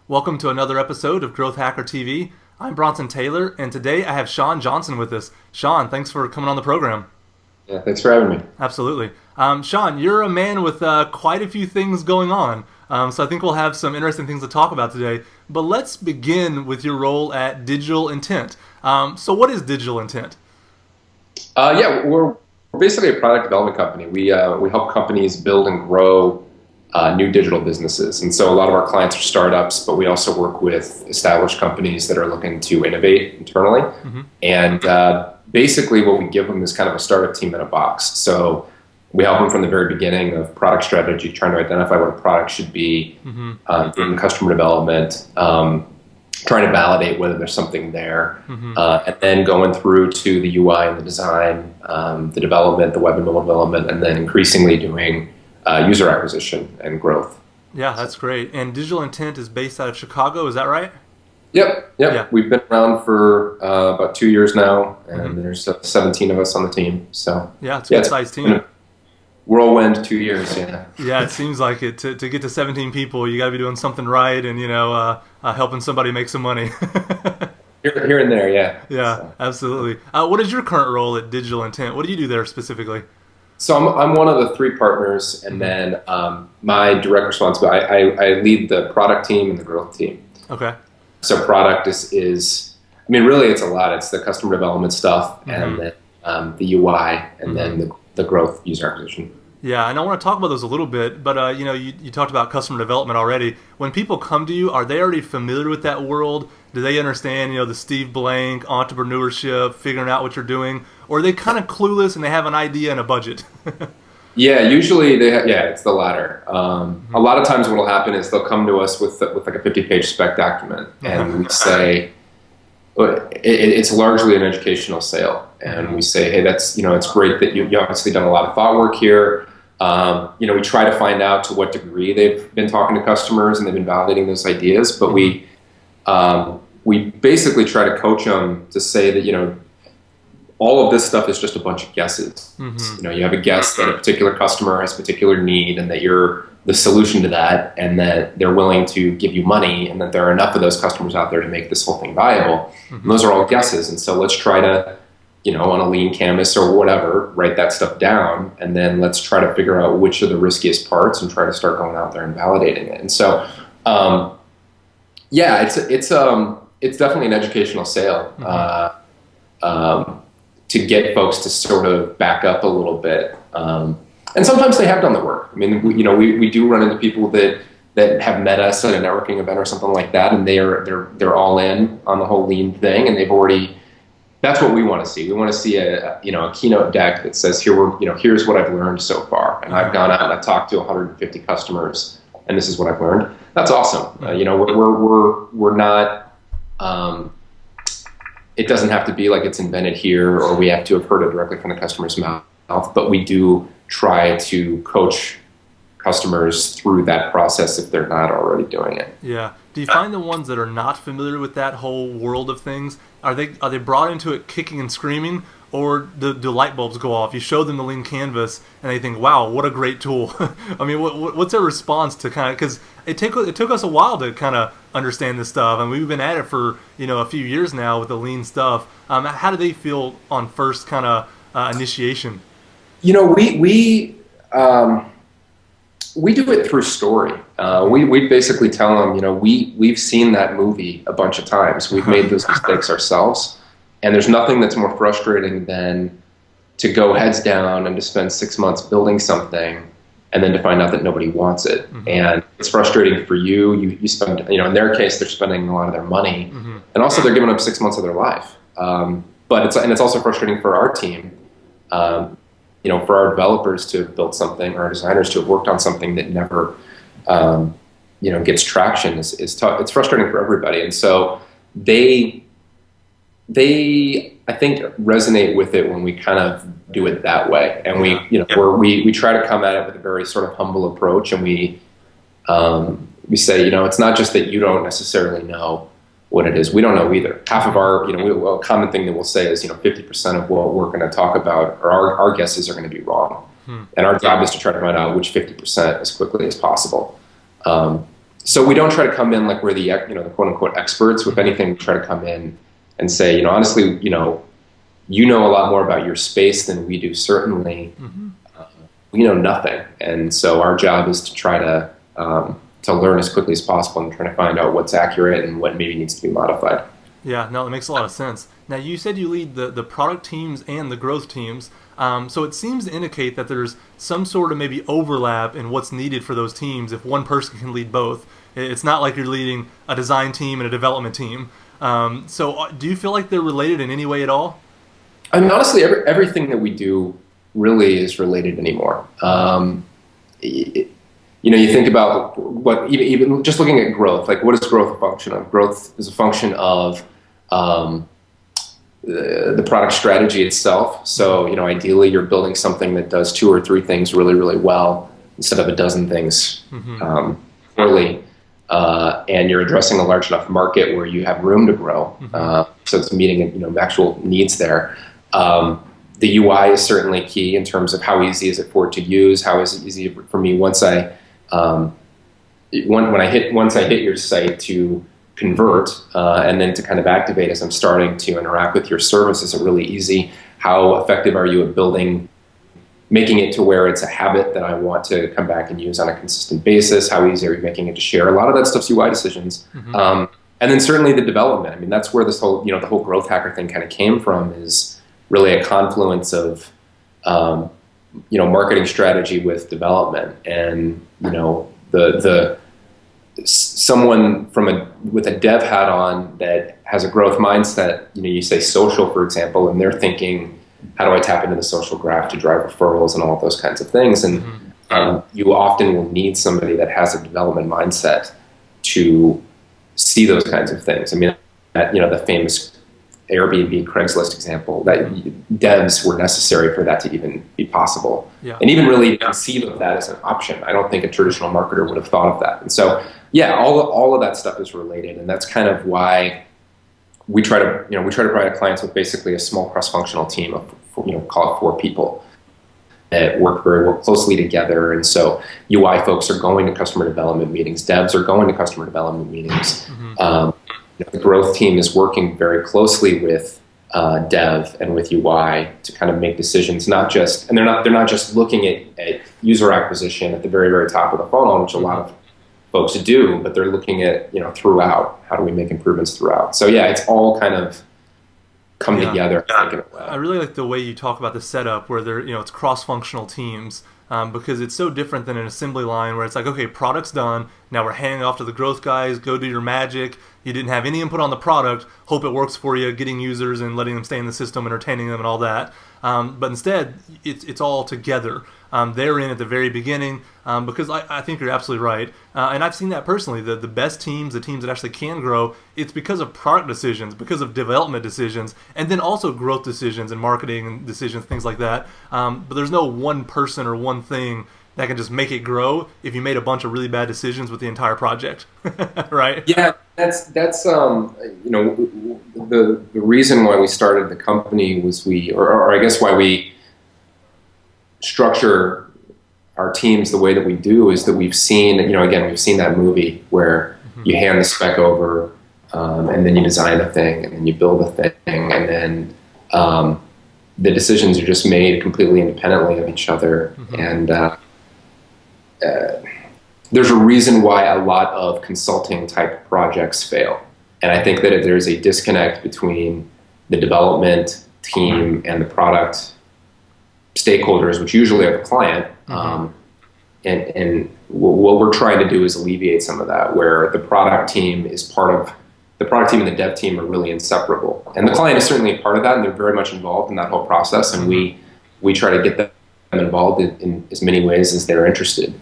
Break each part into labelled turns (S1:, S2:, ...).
S1: Welcome to another episode of Growth Hacker TV. I'm Bronson Taylor, and today I have Sean Johnson with us. Sean, thanks for coming on the program.
S2: Yeah, thanks for having me.
S1: Absolutely. Sean, you're a man with quite a few things going on, so I think we'll have some interesting things to talk about today. But let's begin with your role at Digital Intent. So what is Digital Intent?
S2: We're basically a product development company. We help companies build and grow new digital businesses. And so a lot of our clients are startups, but we also work with established companies that are looking to innovate internally. And basically what we give them is kind of a startup team in a box. So we help them from the very beginning of product strategy, trying to identify what a product should be, doing customer development, trying to validate whether there's something there, and then going through to the UI and the design, the development, the web and mobile development, and then increasingly doing user acquisition and growth.
S1: Yeah, that's great. And Digital Intent is based out of Chicago, is that right?
S2: Yep.
S1: Yeah.
S2: We've been around for about 2 years now, and there's 17 of us on the team. So
S1: yeah, it's a good sized team.
S2: Whirlwind 2 years, yeah.
S1: Yeah, it seems like it. To get to 17 people, you got to be doing something right, and helping somebody make some money.
S2: Here and there, yeah.
S1: Yeah, so. Absolutely. What is your current role at Digital Intent? What do you do there specifically?
S2: So I'm one of the three partners, and then my direct responsibility, I lead the product team and the growth team.
S1: Okay.
S2: So product is really it's a lot. It's the customer development stuff, and then the UI, and then the growth user acquisition.
S1: Yeah, and I want to talk about those a little bit, but you talked about customer development already. When people come to you, are they already familiar with that world? Do they understand, the Steve Blank, entrepreneurship, figuring out what you're doing? Or are they kind of clueless and they have an idea and a budget?
S2: Yeah, usually it's the latter. A lot of times what will happen is they'll come to us with like a 50-page spec document, and we say, it's largely an educational sale. And we say, hey, that's, it's great that you obviously done a lot of thought work here. We try to find out to what degree they've been talking to customers and they've been validating those ideas, but we basically try to coach them to say that, all of this stuff is just a bunch of guesses. You have a guess that a particular customer has a particular need and that you're the solution to that, and that they're willing to give you money, and that there are enough of those customers out there to make this whole thing viable. And those are all guesses. And so let's try to, on a lean canvas or whatever, write that stuff down, and then let's try to figure out which are the riskiest parts and try to start going out there and validating it. And so, it's definitely an educational sale to get folks to sort of back up a little bit. And sometimes they have done the work. We do run into people that have met us at a networking event or something like that, and they're all in on the whole lean thing, and they've already. That's what we want to see. We want to see a keynote deck that says here's what I've learned so far, and I've gone out and I've talked to 150 customers, and this is what I've learned. That's awesome. We're not. It doesn't have to be like it's invented here, or we have to have heard it directly from the customer's mouth. But we do try to coach customers through that process if they're not already doing it.
S1: Yeah. Do you find the ones that are not familiar with that whole world of things, are they brought into it kicking and screaming, or do light bulbs go off? You show them the lean canvas and they think, wow, what a great tool. What's their response to kind of, because it took us a while to kind of understand this stuff, and we've been at it for a few years now with the lean stuff. How do they feel on first kind of initiation?
S2: We do it through story. We basically tell them, we've seen that movie a bunch of times. We've made those mistakes ourselves. And there's nothing that's more frustrating than to go heads down and to spend 6 months building something and then to find out that nobody wants it. And it's frustrating for you. You spend, in their case, they're spending a lot of their money. And also they're giving up 6 months of their life. But it's also frustrating for our team. For our developers to have built something, or our designers to have worked on something that never, gets traction is tough. It's frustrating for everybody. And so they, I think, resonate with it when we kind of do it that way. And we try to come at it with a very sort of humble approach. And we say, it's not just that you don't necessarily know what it is. We don't know either. Half of our, a common thing that we'll say is, 50% of what we're going to talk about, or our guesses are going to be wrong. And our job is to try to find out which 50% as quickly as possible. So we don't try to come in like we're the the quote unquote experts. If anything, we try to come in and say, honestly, you know a lot more about your space than we do. Certainly, we know nothing, and so our job is to try to learn as quickly as possible and try to find out what's accurate and what maybe needs to be modified.
S1: Yeah, no, that makes a lot of sense. Now, you said you lead the product teams and the growth teams, so it seems to indicate that there's some sort of maybe overlap in what's needed for those teams if one person can lead both. It's not like you're leading a design team and a development team. So do you feel like they're related in any way at all?
S2: I mean, honestly, everything that we do really is related anymore. You think about what, even just looking at growth, like what is growth a function of? Growth is a function of the product strategy itself. So, ideally you're building something that does 2 or 3 things really, really well instead of a dozen things poorly. And you're addressing a large enough market where you have room to grow. So it's meeting, actual needs there. The UI is certainly key in terms of how easy is it for it to use, how is it easy for me once I hit your site to convert and then to kind of activate as I'm starting to interact with your service. Is it really easy? How effective are you at making it to where it's a habit that I want to come back and use on a consistent basis? How easy are you making it to share? A lot of that stuff's UI decisions. And then certainly the development. I mean, that's where this whole, the whole growth hacker thing kind of came from, is really a confluence of, marketing strategy with development. And, someone with a dev hat on that has a growth mindset, you say social, for example, and they're thinking, how do I tap into the social graph to drive referrals and all of those kinds of things? And you often will need somebody that has a development mindset to see those kinds of things. I mean, the famous Airbnb, Craigslist example, that devs were necessary for that to even be possible.
S1: Yeah.
S2: And even really conceive of that as an option. I don't think a traditional marketer would have thought of that. And so, yeah, all of that stuff is related, and that's kind of why we try to provide our clients with basically a small cross-functional team of, call it 4 people that work very well closely together. And so UI folks are going to customer development meetings, devs are going to customer development meetings. The growth team is working very closely with dev and with UI to kind of make decisions, and they're not just looking at user acquisition at the very, very top of the funnel, which a lot of folks do, but they're looking at, throughout, how do we make improvements throughout? So yeah, it's all kind of come together.
S1: I really like the way you talk about the setup where it's cross-functional teams. Because it's so different than an assembly line where it's like, okay, product's done, now we're handing off to the growth guys, go do your magic. You didn't have any input on the product, hope it works for you, getting users and letting them stay in the system, entertaining them and all that. But instead, it's all together. They're in at the very beginning because I think you're absolutely right. And I've seen that personally. The best teams, the teams that actually can grow, it's because of product decisions, because of development decisions, and then also growth decisions and marketing decisions, things like that. But there's no one person or one thing that can just make it grow if you made a bunch of really bad decisions with the entire project, right?
S2: Yeah, that's the reason why we started the company was or I guess why we structure our teams the way that we do is that we've seen that movie where you hand the spec over and then you design a thing and then you build a thing and then the decisions are just made completely independently of each other. And there's a reason why a lot of consulting type projects fail. And I think that if there's a disconnect between the development team and the product stakeholders, which usually are the client, and what we're trying to do is alleviate some of that, where the product team is part of the product team and the dev team are really inseparable. And the client is certainly a part of that, and they're very much involved in that whole process. And we try to get them involved in as many ways as they're interested.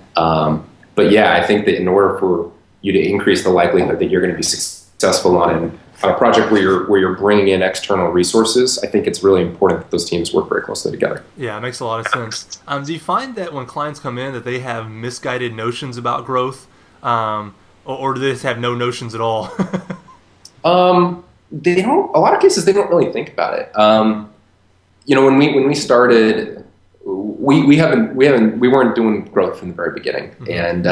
S2: But yeah, I think that in order for you to increase the likelihood that you're going to be successful on a project where you're bringing in external resources, I think it's really important that those teams work very closely together.
S1: Yeah, it makes a lot of sense. Do you find that when clients come in that they have misguided notions about growth, or do they just have no notions at all?
S2: They don't. A lot of cases, they don't really think about it. When we started, we weren't doing growth from the very beginning, and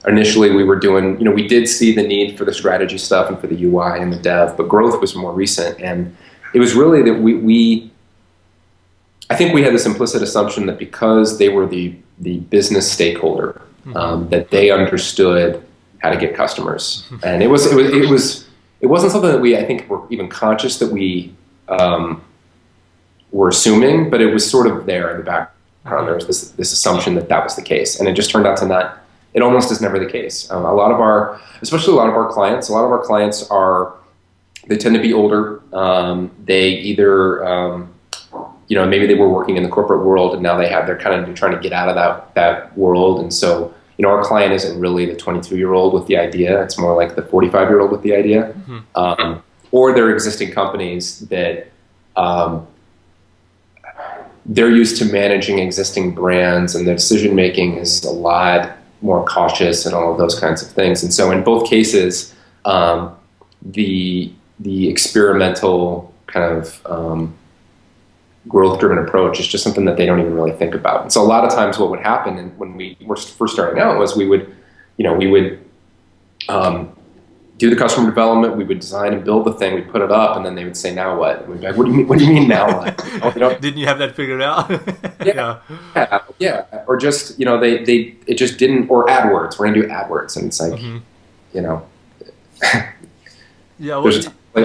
S2: initially we were doing, we did see the need for the strategy stuff and for the UI and the dev, but growth was more recent. And it was really that I think we had this implicit assumption that because they were the business stakeholder, that they understood how to get customers. And it wasn't something that I think were even conscious that we were assuming, but it was sort of there in the background. There was this assumption that was the case, and it just turned out to not. It almost is never the case. Especially a lot of our clients they tend to be older. They either, maybe they were working in the corporate world and now they're kind of trying to get out of that world. And so, our client isn't really the 22-year-old with the idea. It's more like the 45-year-old with the idea. Or they're existing companies that they're used to managing existing brands, and their decision-making is a lot more cautious and all of those kinds of things. And so in both cases, the experimental kind of growth-driven approach is just something that they don't even really think about. And so a lot of times what would happen when we were first starting out was we would do the customer development, we would design and build the thing, we'd put it up, and then they would say, now what? And we'd be like, what do you mean now what?
S1: Didn't you have that figured out?
S2: Yeah. Or just, it just didn't, or AdWords, we're going to do AdWords. And it's like,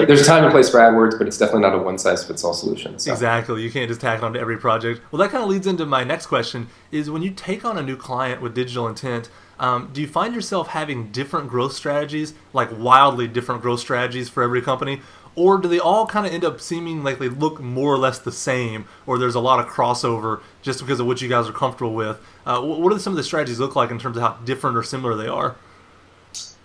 S2: there's a time and place for AdWords, but it's definitely not a one-size-fits-all solution. So.
S1: Exactly. You can't just tack it onto every project. Well, that kind of leads into my next question, is when you take on a new client with digital intent, do you find yourself having different growth strategies, like wildly different growth strategies for every company? Or do they all kind of end up seeming like they look more or less the same, or there's a lot of crossover just because of what you guys are comfortable with? What do some of the strategies look like in terms of how different or similar they are?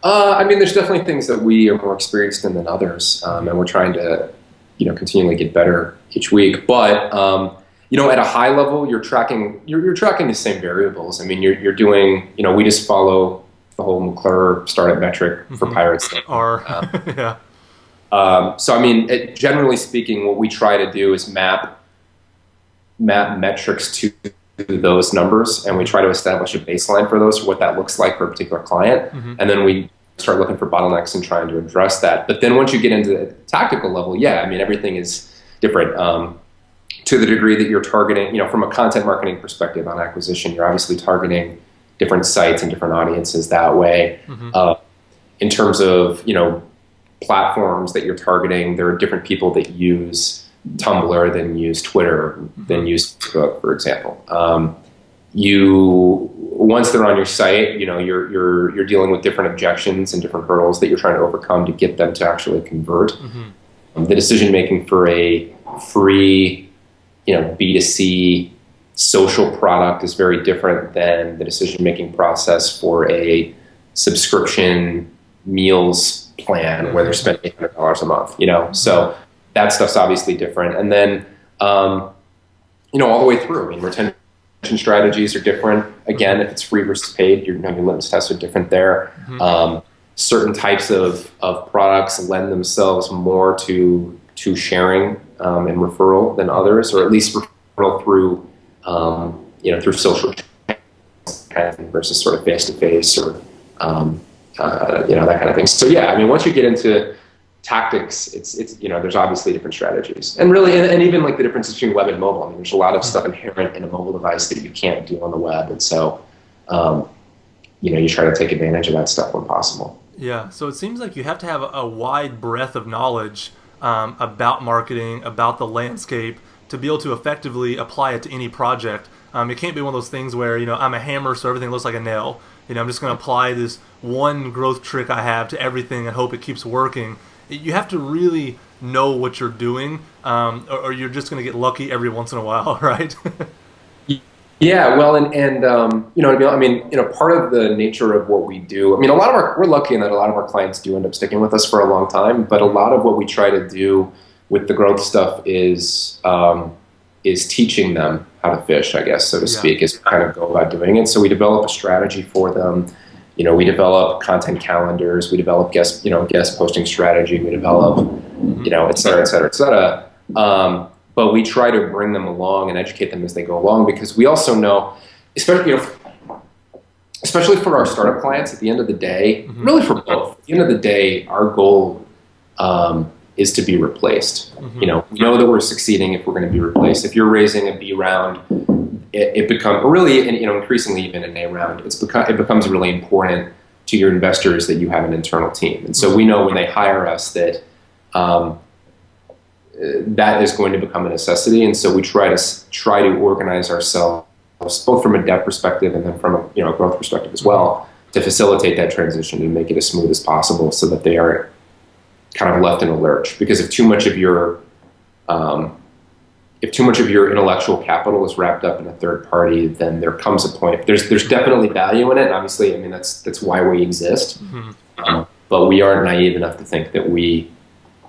S2: There's definitely things that we are more experienced in than others, and we're trying to, continually get better each week. But at a high level, you're tracking the same variables. I mean, you're doing, we just follow the whole McClure startup metric for Pirates.
S1: Yeah.
S2: Generally speaking, what we try to do is map metrics to those numbers, and we try to establish a baseline for those, for what that looks like for a particular client. And then we start looking for bottlenecks and trying to address that. But then once you get into the tactical level, everything is different. To the degree that you're targeting, from a content marketing perspective on acquisition, you're obviously targeting different sites and different audiences that way. In terms of, platforms that you're targeting, there are different people that use Tumblr than use Twitter, than use Facebook, for example. Once they're on your site, you're dealing with different objections and different hurdles that you're trying to overcome to get them to actually convert. The decision making for a free, B2C social product is very different than the decision making process for a subscription meals plan where they're spending $800 a month. So that stuff's obviously different. And then, all the way through, retention strategies are different. Again, if it's free versus paid, your litmus tests are different there. Certain types of products lend themselves more to sharing and referral than others, or at least referral through, through social kind of thing versus sort of face-to-face or, that kind of thing. So once you get into tactics, it's there's obviously different strategies, and really, and even like the difference between web and mobile. There's a lot of stuff inherent in a mobile device that you can't do on the web, and so you try to take advantage of that stuff when possible.
S1: Yeah. So it seems like you have to have a wide breadth of knowledge about marketing, about the landscape, to be able to effectively apply it to any project. It can't be one of those things where I'm a hammer, so everything looks like a nail. I'm just going to apply this one growth trick I have to everything and hope it keeps working. You have to really know what you're doing, or you're just going to get lucky every once in a while, right?
S2: Yeah, well, and part of the nature of what we do, we're lucky in that a lot of our clients do end up sticking with us for a long time, but a lot of what we try to do with the growth stuff is teaching them how to fish, I guess, so to speak, is kind of go about doing it. So we develop a strategy for them. We develop content calendars, we develop guest posting strategy, we develop, et cetera, et cetera, et cetera. But we try to bring them along and educate them as they go along, because we also know, especially, especially for our startup clients, at the end of the day,
S1: Mm-hmm.
S2: really for both, at the end of the day, our goal is to be replaced.
S1: Mm-hmm.
S2: You know, we know that we're succeeding if we're going to be replaced. If you're raising a B round, it becomes really, and, you know, increasingly even an A round, it becomes really important to your investors that you have an internal team. And so we know when they hire us that that is going to become a necessity. And so we try to organize ourselves both from a debt perspective and then from a, you know, growth perspective as well, to facilitate that transition and make it as smooth as possible so that they aren't kind of left in a lurch. Because if too much of your intellectual capital is wrapped up in a third party, then there comes a point. There's definitely value in it, and obviously, I mean, that's why we exist.
S1: Mm-hmm.
S2: But we aren't naive enough to think that we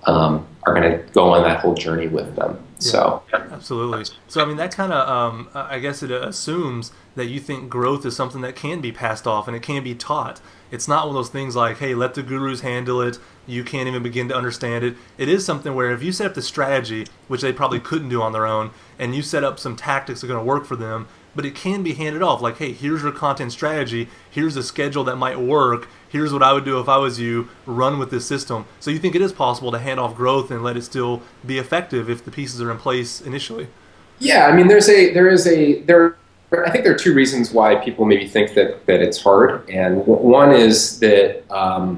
S2: are going to go on that whole journey with them.
S1: Yeah,
S2: So
S1: absolutely. So, I mean, that kind of, I guess it assumes that you think growth is something that can be passed off and it can be taught. It's not one of those things like, hey, let the gurus handle it. You can't even begin to understand it. It is something where if you set up the strategy, which they probably couldn't do on their own, and you set up some tactics that are going to work for them, but it can be handed off. Like, hey, here's your content strategy. Here's a schedule that might work. Here's what I would do if I was you. Run with this system. So you think it is possible to hand off growth and let it still be effective if the pieces are in place initially?
S2: yeah, I mean, I think there are two reasons why people maybe think that it's hard, and one is that I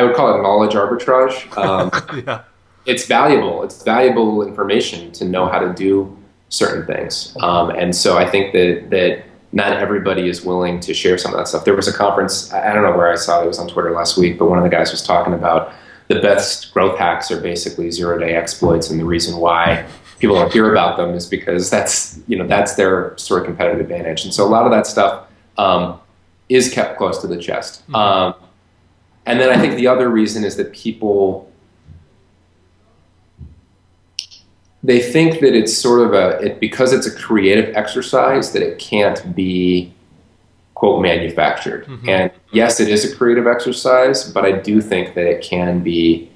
S2: would call it knowledge arbitrage.
S1: Yeah.
S2: It's valuable. It's valuable information to know how to do certain things, and so I think that not everybody is willing to share some of that stuff. There was a conference, I don't know where I saw it, it was on Twitter last week, but one of the guys was talking about the best growth hacks are basically zero-day exploits, and the reason why people don't hear about them is because that's their sort of competitive advantage. And so a lot of that stuff is kept close to the chest.
S1: Mm-hmm.
S2: And then I think the other reason is that people, they think that it's sort of because it's a creative exercise, that it can't be, quote, manufactured.
S1: Mm-hmm.
S2: And yes, it is a creative exercise, but I do think that it can be,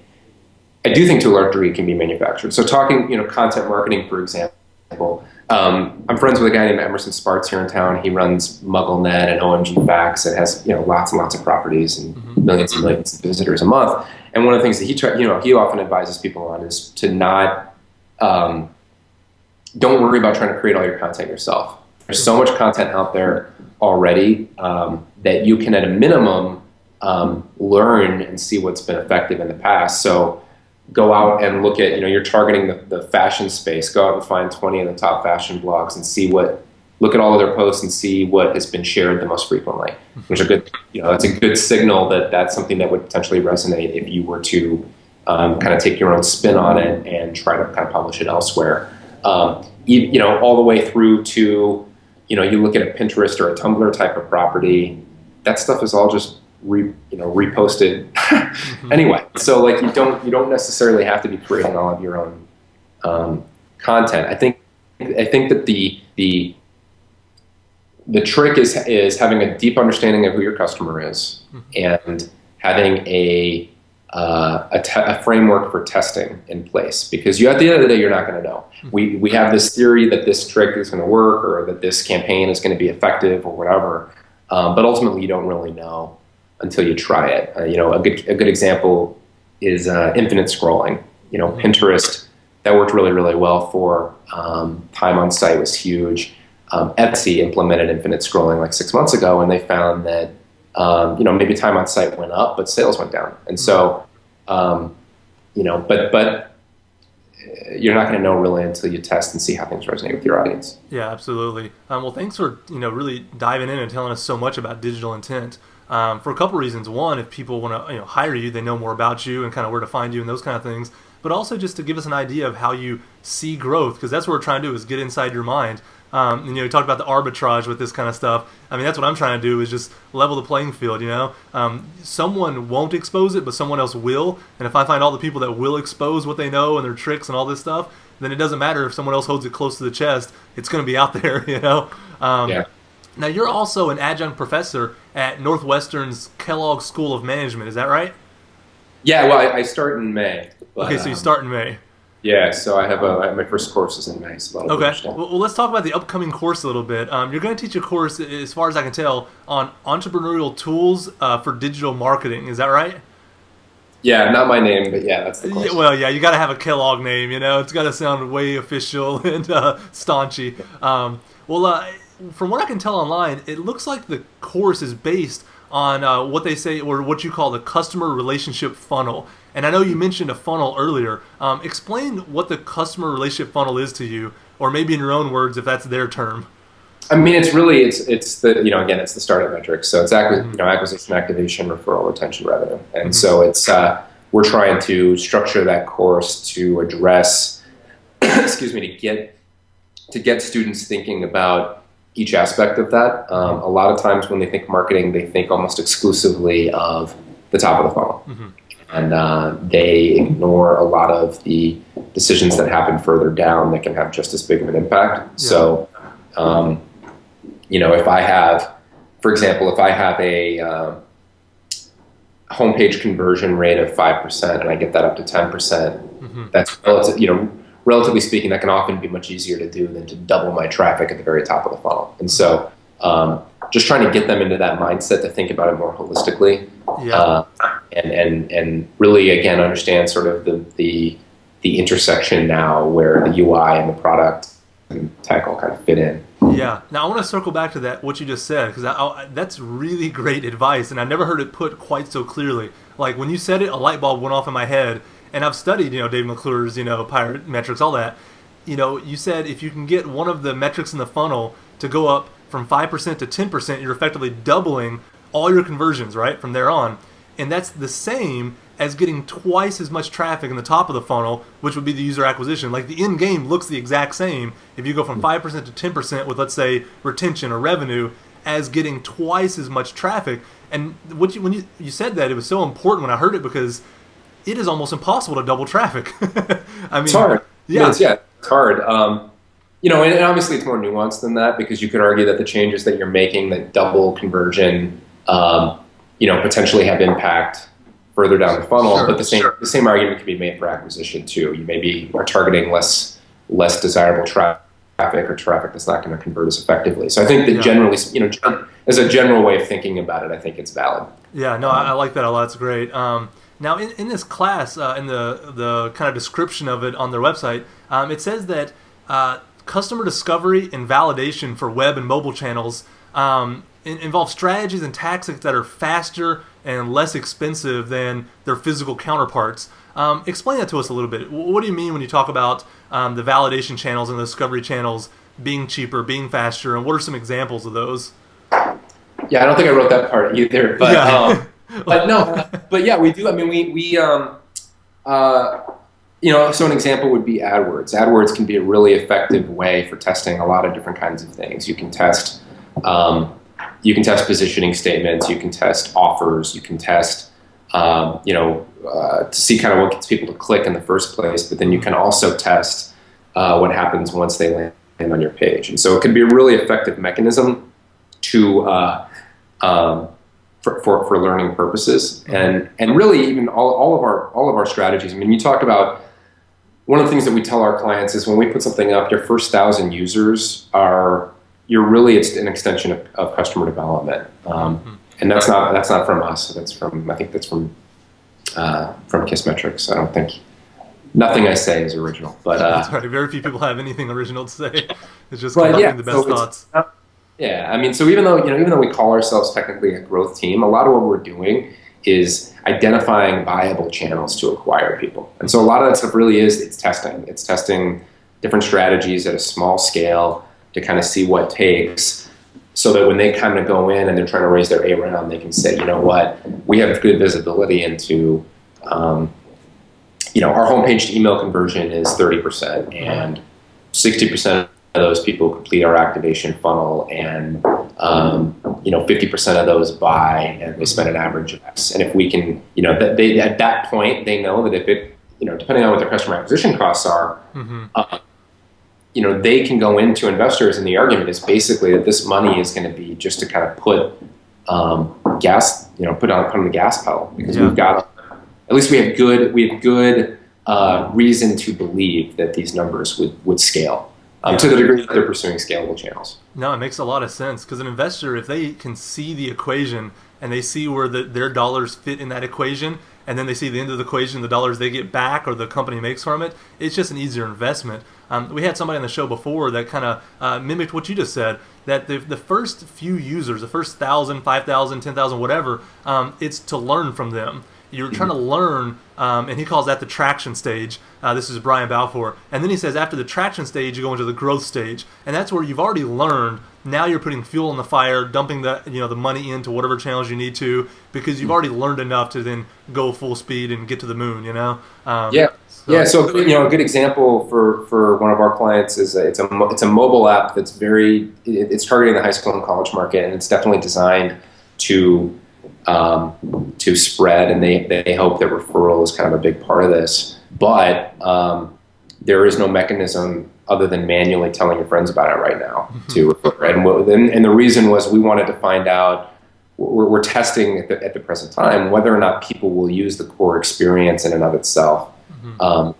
S2: I do think to a large degree it can be manufactured. So talking, you know, content marketing, for example, I'm friends with a guy named Emerson Spartz here in town. He runs MuggleNet and OMG Facts and has, you know, lots and lots of properties and millions and millions of visitors a month. And one of the things that he often advises people on is to not, don't worry about trying to create all your content yourself. There's so much content out there already that you can, at a minimum, learn and see what's been effective in the past. So go out and look at, you know, you're targeting the fashion space. Go out and find 20 of the top fashion blogs and look at all of their posts and see what has been shared the most frequently. Which are good, you know, that's a good signal that that's something that would potentially resonate if you were to kind of take your own spin on it and try to kind of publish it elsewhere. You know, all the way through to, you know, you look at a Pinterest or a Tumblr type of property, that stuff is all just reposted anyway. So like you don't necessarily have to be creating all of your own content. I think that the trick is having a deep understanding of who your customer is and having a framework for testing in place, because at the end of the day, you're not going to know. We have this theory that this trick is going to work or that this campaign is going to be effective or whatever, but ultimately you don't really know until you try it. You know, a good example is infinite scrolling. You know, Pinterest, that worked really, really well for time on site was huge. Etsy implemented infinite scrolling like 6 months ago, and they found that you know, maybe time on site went up, but sales went down. And so, you know, but you're not going to know really until you test and see how things resonate with your audience.
S1: Yeah, absolutely. Well, thanks for, you know, really diving in and telling us so much about digital intent. For a couple reasons. One, if people want to, you know, hire you, they know more about you and kind of where to find you and those kind of things. But also just to give us an idea of how you see growth, because that's what we're trying to do, is get inside your mind. And, you know, you talked about the arbitrage with this kind of stuff. I mean, that's what I'm trying to do, is just level the playing field, you know. Someone won't expose it, but someone else will. And if I find all the people that will expose what they know and their tricks and all this stuff, then it doesn't matter if someone else holds it close to the chest. It's going to be out there, you know.
S2: Yeah.
S1: Now, you're also an adjunct professor at Northwestern's Kellogg School of Management. Is that right?
S2: Yeah, well, I start in May. But,
S1: okay, so you start in May.
S2: Yeah, so I have my first course is in May, so that'll be
S1: Okay.
S2: interesting.
S1: Well, let's talk about the upcoming course a little bit. You're going to teach a course, as far as I can tell, on entrepreneurial tools for digital marketing. Is that right?
S2: Yeah, not my name, but yeah, that's the
S1: Yeah,
S2: course.
S1: well, yeah, you got to have a Kellogg name. It's got to sound way official and staunchy. Well, from what I can tell online, it looks like the course is based on what they say, or what you call the customer relationship funnel. And I know you mentioned a funnel earlier. Explain what the customer relationship funnel is to you, or maybe in your own words, if that's their term.
S2: I mean, it's the again it's the startup metrics. So it's
S1: Mm-hmm.
S2: acquisition, activation, referral, retention, revenue, and
S1: Mm-hmm.
S2: so it's we're trying to structure that course to address excuse me to get students thinking about each aspect of that. A lot of times when they think marketing, they think almost exclusively of the top of the funnel,
S1: Mm-hmm.
S2: and they ignore a lot of the decisions that happen further down that can have just as big of an impact.
S1: Yeah.
S2: So. Um, if I have, for example, if I have a homepage conversion rate of 5% and I get that up to 10%,
S1: Mm-hmm.
S2: that's relatively speaking, that can often be much easier to do than to double my traffic at the very top of the funnel. And so, just trying to get them into that mindset to think about it more holistically,
S1: Yeah.
S2: and really again understand sort of the intersection now where the UI and the product and tech all kind of fit in.
S1: Yeah. Now I want to circle back to that what you just said, because that's really great advice, and I never heard it put quite so clearly. Like when you said it, a light bulb went off in my head, and I've studied Dave McClure's Pirate metrics, all that. You said if you can get one of the metrics in the funnel to go up from 5% to 10%, you're effectively doubling all your conversions, right, from there on. And that's the same as getting twice as much traffic in the top of the funnel, which would be the user acquisition. Like the end game looks the exact same if you go from 5% to 10% with, let's say, retention or revenue, as getting twice as much traffic. And when you said that, it was so important when I heard it, because it is almost impossible to double traffic. I mean,
S2: It's hard.
S1: Yeah.
S2: It's hard. And obviously it's more nuanced than that, because you could argue that the changes that you're making that double conversion, potentially have impact further down the funnel.
S1: Sure,
S2: but the same argument can be made for acquisition too. You maybe are targeting less desirable traffic, or traffic that's not going to convert as effectively. So I think that generally, as a general way of thinking about it, I think it's valid.
S1: Yeah, no, I like that a lot. It's great. Now, in this class, in the kind of description of it on their website, it says that customer discovery and validation for web and mobile channels involve strategies and tactics that are faster and less expensive than their physical counterparts. Explain that to us a little bit. What do you mean when you talk about the validation channels and the discovery channels being cheaper, being faster, and what are some examples of those?
S2: Yeah, I don't think I wrote that part either, but
S1: Yeah.
S2: but no, but yeah, we do. I mean, so an example would be AdWords. AdWords can be a really effective way for testing a lot of different kinds of things. You can test positioning statements. You can test offers. You can test, to see kind of what gets people to click in the first place. But then you can also test what happens once they land on your page. And so it can be a really effective mechanism to for learning purposes, and really even all of our strategies. I mean, you talk about, one of the things that we tell our clients is when we put something up, your first 1,000 users it's an extension of customer development, and that's not from us. That's from Kissmetrics. I don't think nothing I say is original, but
S1: That's right. Very few people have anything original to say. It's just
S2: but
S1: collecting the best
S2: so
S1: thoughts.
S2: Yeah, I mean, so even though we call ourselves technically a growth team, a lot of what we're doing is identifying viable channels to acquire people. And so a lot of that stuff really it's testing. It's testing different strategies at a small scale to kind of see what takes, so that when they kind of go in and they're trying to raise their A round, they can say, you know what, we have good visibility into, our homepage to email conversion is 30%, and 60% of those people complete our activation funnel, and 50% of those buy, and they spend an average of X. And if we can, they at that point they know that if it, depending on what their customer acquisition costs are, they can go into investors, and the argument is basically that this money is going to be just to kind of put gas, put on the gas pedal, because we've got, at least we have good reason to believe that these numbers would scale to the degree that they're pursuing scalable channels.
S1: No, it makes a lot of sense because an investor, if they can see the equation and they see where their dollars fit in that equation, and then they see the end of the equation, the dollars they get back or the company makes from it, it's just an easier investment. We had somebody on the show before that kind of mimicked what you just said, that the first few users, the first 1,000, 5,000, 10,000, whatever, it's to learn from them. You're trying to learn, and he calls that the traction stage. This is Brian Balfour. And then he says after the traction stage, you go into the growth stage. And that's where you've already learned. Now you're putting fuel in the fire, dumping the money into whatever channels you need to, because you've already learned enough to then go full speed and get to the moon, So
S2: a good example for one of our clients is it's a mobile app that's it's targeting the high school and college market, and it's definitely designed to spread, and they hope that referral is kind of a big part of this. But there is no mechanism other than manually telling your friends about it right now to refer. And the reason was we wanted to find out, we're testing at the present time whether or not people will use the core experience in and of itself,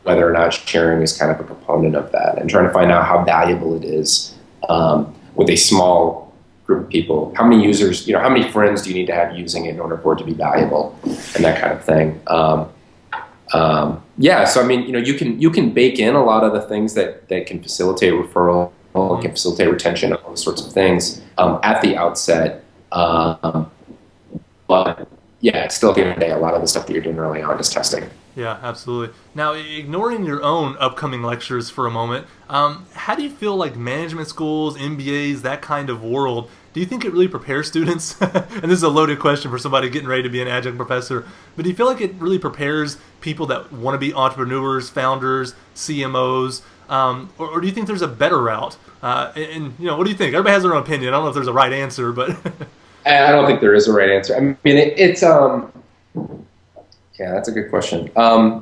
S2: whether or not sharing is kind of a component of that, and trying to find out how valuable it is with a small group of people. How many users, how many friends do you need to have using it in order for it to be valuable, and that kind of thing. So I mean, you can bake in a lot of the things that can facilitate referral, can facilitate retention, all those sorts of things at the outset. But yeah, it's still at the end of the day, a lot of the stuff that you're doing early on is testing.
S1: Yeah, absolutely. Now, ignoring your own upcoming lectures for a moment, how do you feel like management schools, MBAs, that kind of world, do you think it really prepares students? And this is a loaded question for somebody getting ready to be an adjunct professor, but do you feel like it really prepares people that want to be entrepreneurs, founders, CMOs, or do you think there's a better route? What do you think? Everybody has their own opinion. I don't know if there's a right answer, but...
S2: I don't think there is a right answer. I mean, it's yeah, that's a good question. I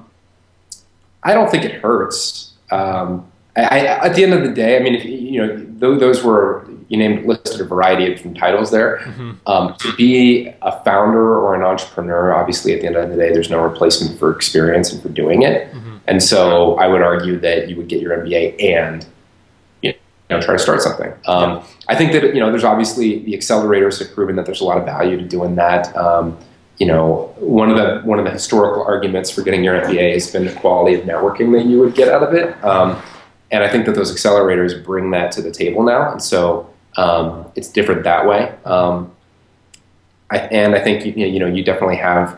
S2: don't think it hurts. At the end of the day, I mean, if those were, listed a variety of different titles there. To be a founder or an entrepreneur, obviously, at the end of the day, there's no replacement for experience and for doing it. And so I would argue that you would get your MBA and try to start something. I think that there's obviously the accelerators have proven that there's a lot of value to doing that. One of the historical arguments for getting your MBA has been the quality of networking that you would get out of it. And I think that those accelerators bring that to the table now, and so it's different that way. I think you definitely have.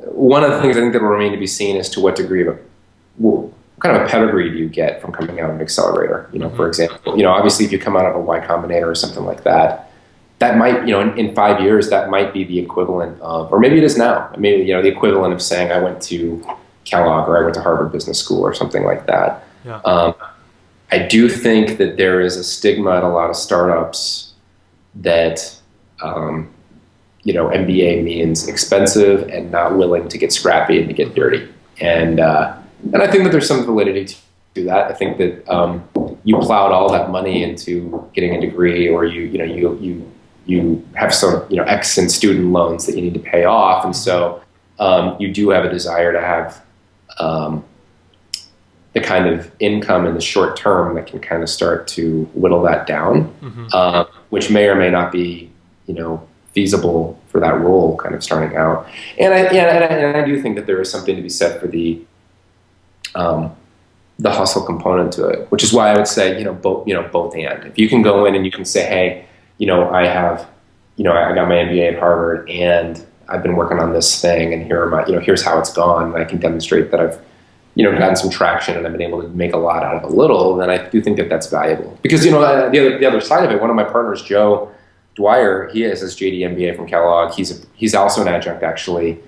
S2: One of the things I think that will remain to be seen is to what degree of what kind of a pedigree do you get from coming out of an accelerator? For example, obviously if you come out of a Y Combinator or something like that, that might, in 5 years, that might be the equivalent of, or maybe it is now, maybe, the equivalent of saying I went to Kellogg or I went to Harvard Business School or something like that.
S1: Yeah.
S2: I do think that there is a stigma at a lot of startups that, MBA means expensive and not willing to get scrappy and to get dirty. And I think that there's some validity to that. I think that you plowed all that money into getting a degree, or you have some X in student loans that you need to pay off, and so you do have a desire to have the kind of income in the short term that can kind of start to whittle that down, which may or may not be feasible for that role kind of starting out. And I do think that there is something to be said for the hustle component to it, which is why I would say, both and. If you can go in and you can say, hey, I have, I got my MBA at Harvard and I've been working on this thing, and here are my, here's how it's gone, and I can demonstrate that I've, gotten some traction and I've been able to make a lot out of a little, then I do think that that's valuable. Because, the other side of it, one of my partners, Joe Dwyer, he has his JD MBA from Kellogg. He's also an adjunct, actually,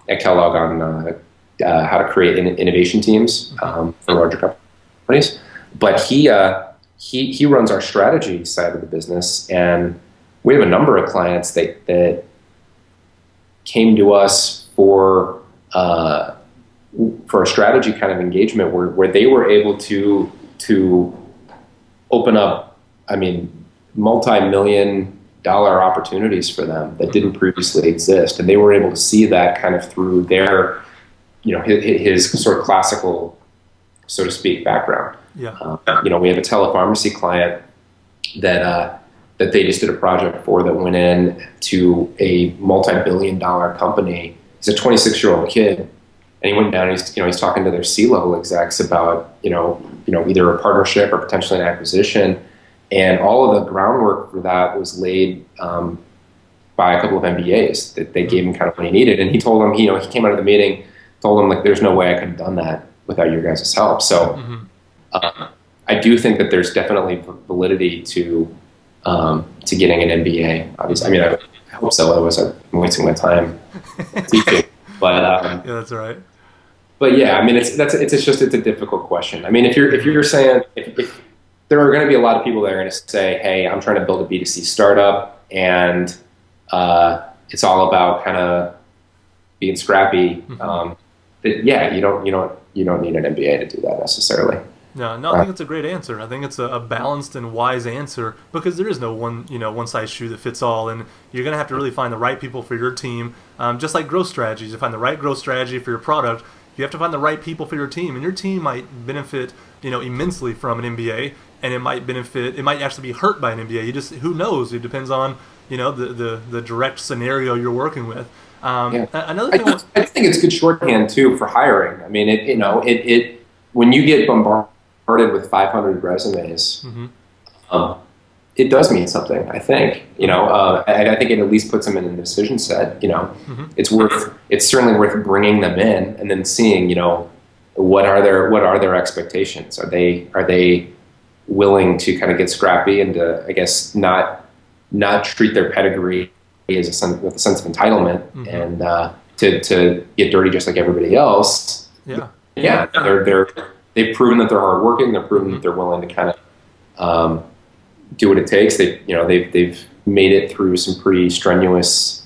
S2: at Kellogg on how to create innovation teams for larger companies. But he runs our strategy side of the business, and we have a number of clients that came to us for a strategy kind of engagement where they were able to open up, multi-million dollar opportunities for them that didn't previously exist, and they were able to see that kind of through their, his sort of classical, so to speak, background.
S1: Yeah.
S2: We have a telepharmacy client that they just did a project for that went in to a multi-billion-dollar company. He's a 26-year-old kid, and he went down. And he's talking to their C-level execs about either a partnership or potentially an acquisition. And all of the groundwork for that was laid by a couple of MBAs that they gave him kind of what he needed. And he told them, he came out of the meeting, told them, like, there's no way I could have done that without your guys' help. So I do think that there's definitely validity to getting an MBA. Obviously, I mean, I hope so. Otherwise, I'm wasting my time teaching. But
S1: yeah, that's all right.
S2: But yeah, I mean, it's a difficult question. I mean, if you're saying if there are going to be a lot of people that are going to say, hey, I'm trying to build a B2C startup, and it's all about kind of being scrappy. Yeah, you don't need an MBA to do that necessarily.
S1: No, I think it's a great answer. I think it's a balanced and wise answer, because there is no one size shoe that fits all, and you're going to have to really find the right people for your team. Just like growth strategies, to find the right growth strategy for your product, you have to find the right people for your team, and your team might benefit immensely from an MBA, and it might actually be hurt by an MBA. Who knows? It depends on the direct scenario you're working with. Another thing,
S2: I think it's good shorthand too for hiring. I mean, it when you get bombarded with 500 resumes, it does mean something. I think I think it at least puts them in a decision set. It's certainly worth bringing them in and then seeing what are their expectations. Are they willing to kind of get scrappy and to, I guess, not treat their pedigree with a sense of entitlement and to get dirty just like everybody else. Yeah, they've proven that they're hardworking. They're proven that they're willing to kind of do what it takes. They've made it through some pretty strenuous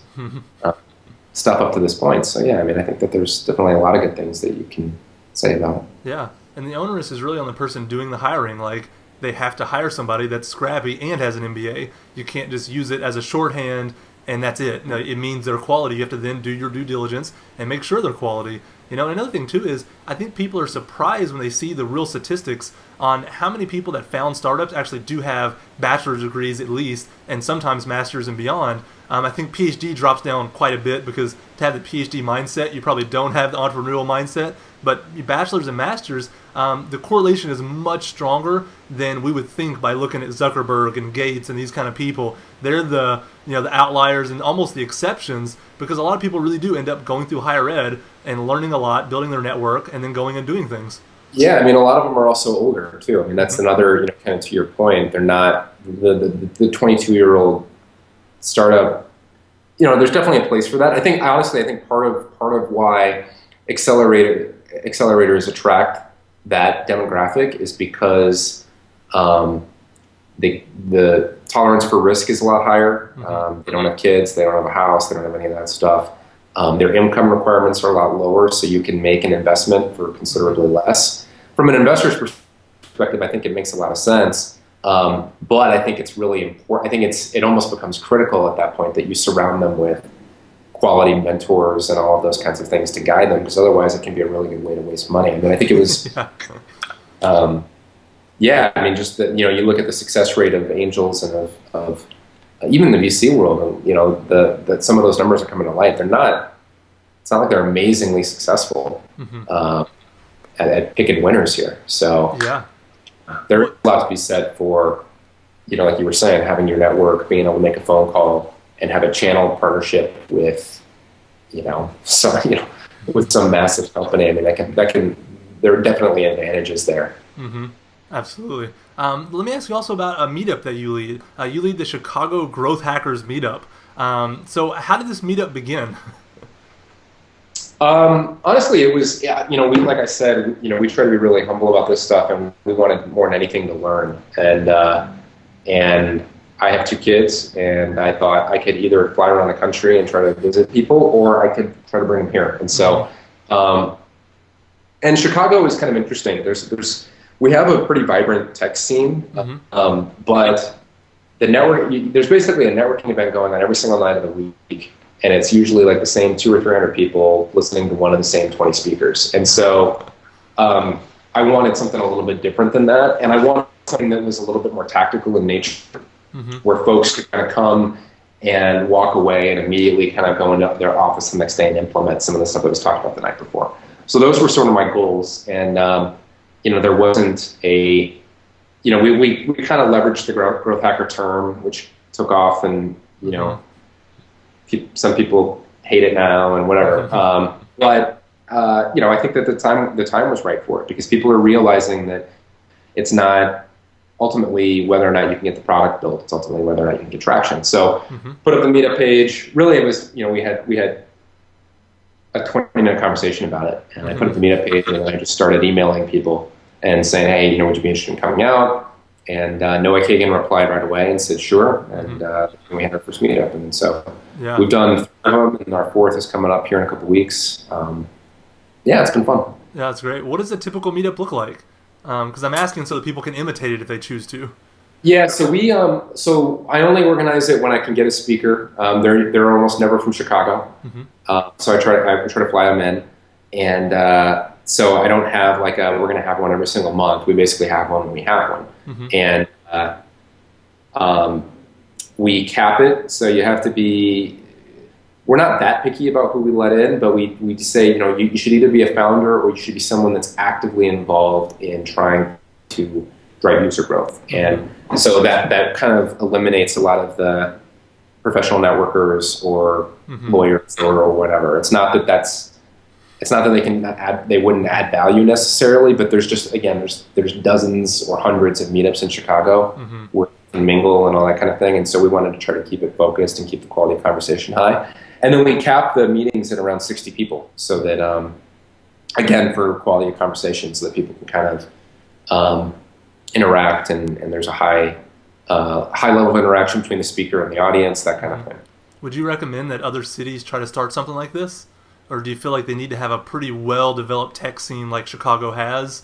S2: stuff up to this point. So yeah, I mean, I think that there's definitely a lot of good things that you can say about it.
S1: Yeah, and the onus is really on the person doing the hiring. Like, they have to hire somebody that's scrappy and has an MBA. You can't just use it as a shorthand and that's it. No, it means their quality. You have to then do your due diligence and make sure they're quality. And another thing too is, I think people are surprised when they see the real statistics on how many people that found startups actually do have bachelor's degrees at least, and sometimes masters and beyond. I think PhD drops down quite a bit, because to have the PhD mindset, you probably don't have the entrepreneurial mindset. But bachelor's and masters, the correlation is much stronger than we would think by looking at Zuckerberg and Gates and these kind of people. They're the the outliers and almost the exceptions, because a lot of people really do end up going through higher ed and learning a lot, building their network, and then going and doing things.
S2: Yeah, I mean, a lot of them are also older too. I mean, that's another, kind of to your point, they're not the 22-year-old startup. There's definitely a place for that. I think part of why accelerators attract that demographic is because the tolerance for risk is a lot higher. They don't have kids, they don't have a house, they don't have any of that stuff. Their income requirements are a lot lower, so you can make an investment for considerably less. From an investor's perspective, I think it makes a lot of sense. But I think it's really important. I think it almost becomes critical at that point that you surround them with quality mentors and all of those kinds of things to guide them, because otherwise it can be a really good way to waste money. I mean, I think it was, I mean, just that, you look at the success rate of angels and of even the VC world, and, that some of those numbers are coming to light. It's not like they're amazingly successful at picking winners here. So there's a lot to be said for, like you were saying, having your network, being able to make a phone call and have a channel partnership with, with some massive company. I mean, there are definitely advantages there.
S1: Absolutely. Let me ask you also about a meetup that you lead. You lead the Chicago Growth Hackers meetup. So how did this meetup begin?
S2: Honestly, it was, like I said, we try to be really humble about this stuff, and we wanted more than anything to learn. And I have 2 kids, and I thought I could either fly around the country and try to visit people, or I could try to bring them here. And so, and Chicago is kind of interesting. We have a pretty vibrant tech scene, but the network, there's basically a networking event going on every single night of the week, and it's usually like the same 200 or 300 people listening to one of the same 20 speakers. And so I wanted something a little bit different than that, and I wanted something that was a little bit more tactical in nature, where folks could kind of come and walk away and immediately kind of go into their office the next day and implement some of the stuff that was talked about the night before. So those were sort of my goals, and there wasn't a, we kind of leveraged the growth hacker term, which took off, and some people hate it now and whatever. But I think that the time was right for it, because people are realizing that it's not ultimately whether or not you can get the product built; it's ultimately whether or not you can get traction. So, put up the meetup page. Really, it was we had a 20-minute conversation about it, and I put up the meetup page, and I just started emailing people and saying, hey, would you be interested in coming out? And Noah Kagan replied right away and said, sure. And we had our first meetup. And so we've done 3 of them, and our 4th is coming up here in a couple of weeks. It's been fun.
S1: Yeah, that's great. What does a typical meetup look like? Because I'm asking so that people can imitate it if they choose to.
S2: Yeah, so so I only organize it when I can get a speaker. They're almost never from Chicago. So I try to fly them in. And so I don't have like we're going to have one every single month. We basically have one when we have one. And we cap it, so you have to be, we're not that picky about who we let in, but we just say, you should either be a founder or you should be someone that's actively involved in trying to drive user growth. And so that kind of eliminates a lot of the professional networkers or lawyers or whatever. It's not that they wouldn't add value necessarily, but there's just, again, there's dozens or hundreds of meetups in Chicago where you can mingle and all that kind of thing. And so we wanted to try to keep it focused and keep the quality of conversation high. And then we cap the meetings at around 60 people, so that, again, for quality of conversation, so that people can kind of interact, and there's a high level of interaction between the speaker and the audience, that kind of thing.
S1: Would you recommend that other cities try to start something like this? Or do you feel like they need to have a pretty well-developed tech scene like Chicago has?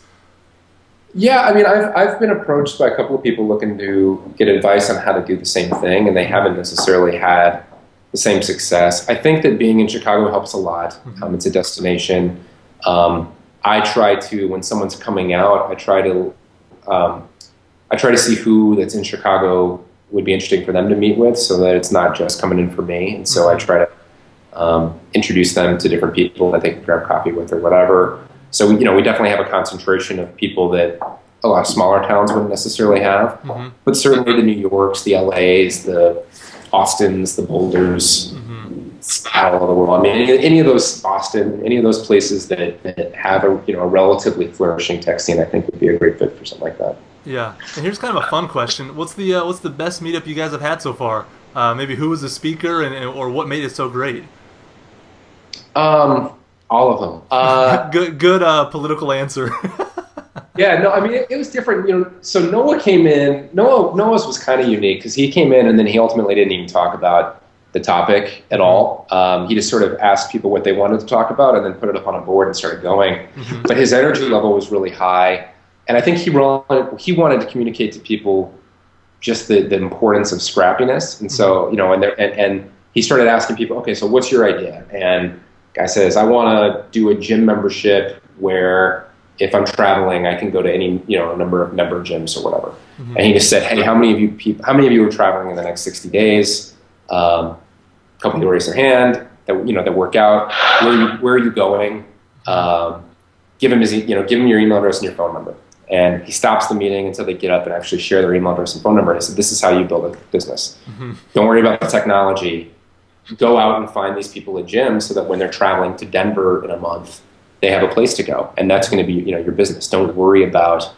S2: Yeah, I mean, I've been approached by a couple of people looking to get advice on how to do the same thing, and they haven't necessarily had the same success. I think that being in Chicago helps a lot. It's a destination. I try to, when someone's coming out, I try to see who that's in Chicago would be interesting for them to meet with, so that it's not just coming in for me. And so I try to introduce them to different people that they can grab coffee with or whatever. So we definitely have a concentration of people that a lot of smaller towns wouldn't necessarily have, but certainly the New Yorks, the LAs, the Austins, the Boulders, all over the world. I mean, any of those, Boston, any of those places that have a relatively flourishing tech scene, I think would be a great fit for something like that.
S1: Yeah, and here's kind of a fun question: what's the best meetup you guys have had so far? Maybe who was the speaker, or what made it so great?
S2: All of them.
S1: Good political answer.
S2: Yeah, no, I mean, it was different. So Noah came in. Noah's was kind of unique because he came in and then he ultimately didn't even talk about the topic at all. He just sort of asked people what they wanted to talk about and then put it up on a board and started going. But his energy level was really high, and I think he wanted to communicate to people just the importance of scrappiness. And so and he started asking people, okay, so what's your idea? And guy says, I want to do a gym membership where if I'm traveling, I can go to any number of member gyms or whatever. And he just said, hey, how many of you are traveling in the next 60 days? A couple people raise their hand that work out. Where are you going? Give him your email address and your phone number. And he stops the meeting until they get up and actually share their email address and phone number. And he said, this is how you build a business. Don't worry about the technology. Go out and find these people at gyms so that when they're traveling to Denver in a month, they have a place to go, and that's going to be your business. Don't worry about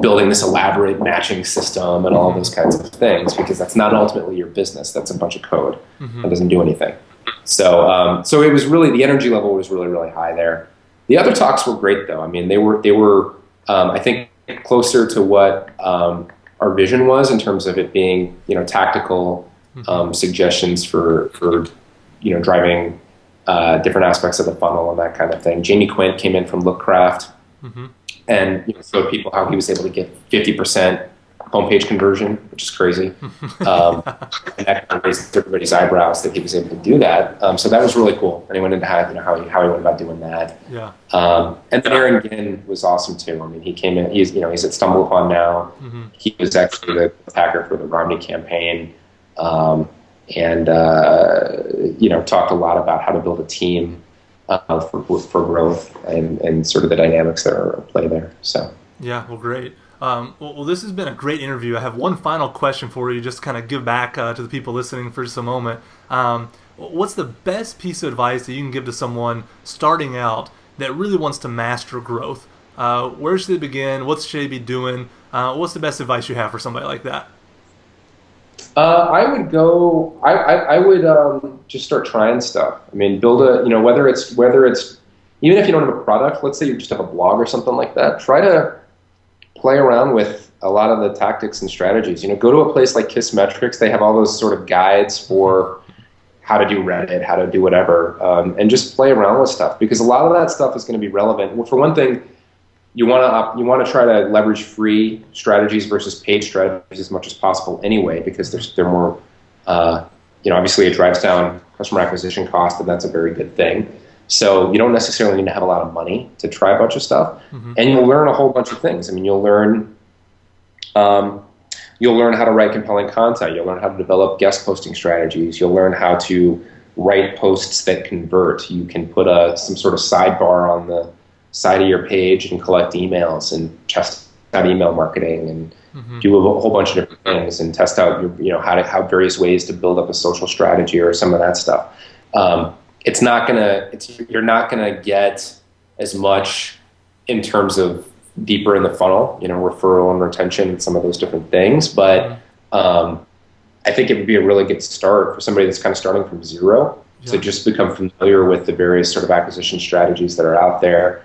S2: building this elaborate matching system and all those kinds of things, because that's not ultimately your business. That's a bunch of code that doesn't do anything. So so it was really, the energy level was really, really high there. The other talks were great though. I mean, they were I think closer to what our vision was in terms of it being tactical suggestions for driving different aspects of the funnel and that kind of thing. Jamie Quint came in from Lookcraft and showed people how he was able to get 50% homepage conversion, which is crazy. And that kind of raised everybody's eyebrows that he was able to do that. So that was really cool. And he went into how he went about doing that.
S1: Yeah.
S2: And then Aaron Ginn was awesome too. I mean, he came in. He's at StumbleUpon now.
S1: Mm-hmm.
S2: He was actually the hacker for the Romney campaign, and talked a lot about how to build a team for growth and sort of the dynamics that are at play there. So.
S1: Yeah. Well, great. Well, this has been a great interview. I have one final question for you, just to kind of give back to the people listening for just a moment. What's the best piece of advice that you can give to someone starting out that really wants to master growth? Where should they begin? What should they be doing? What's the best advice you have for somebody like that?
S2: I would go. I would just start trying stuff. I mean, build whether it's even if you don't have a product. Let's say you just have a blog or something like that. Try to play around with a lot of the tactics and strategies. Go to a place like Kissmetrics. They have all those sort of guides for how to do Reddit, how to do whatever, and just play around with stuff, because a lot of that stuff is going to be relevant. Well, for one thing, you want to try to leverage free strategies versus paid strategies as much as possible anyway, because they're more, obviously it drives down customer acquisition cost, and that's a very good thing. So you don't necessarily need to have a lot of money to try a bunch of stuff, and you'll learn a whole bunch of things. I mean, you'll learn how to write compelling content. You'll learn how to develop guest posting strategies. You'll learn how to write posts that convert. You can put some sort of sidebar on the side of your page and collect emails and test out email marketing and do a whole bunch of different things and test out how various ways to build up a social strategy or some of that stuff. You're not gonna get as much in terms of deeper in the funnel, referral and retention and some of those different things. But I think it would be a really good start for somebody that's kind of starting from zero to just become familiar with the various sort of acquisition strategies that are out there,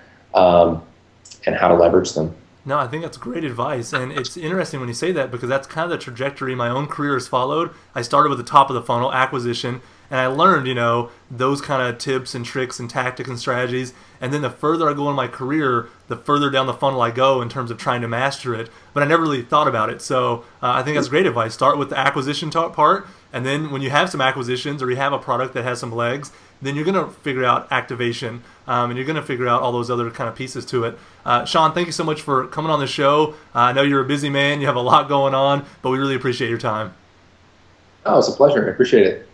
S2: and how to leverage them.
S1: No, I think that's great advice, and it's interesting when you say that, because that's kind of the trajectory my own career has followed. I started with the top of the funnel, acquisition, and I learned, those kind of tips and tricks and tactics and strategies, and then the further I go in my career, the further down the funnel I go in terms of trying to master it, but I never really thought about it. So I think that's great advice. Start with the acquisition part, and then when you have some acquisitions or you have a product that has some legs, then you're going to figure out activation, and you're going to figure out all those other kind of pieces to it. Sean, thank you so much for coming on the show. I know you're a busy man. You have a lot going on, but we really appreciate your time.
S2: Oh, it's a pleasure. I appreciate it.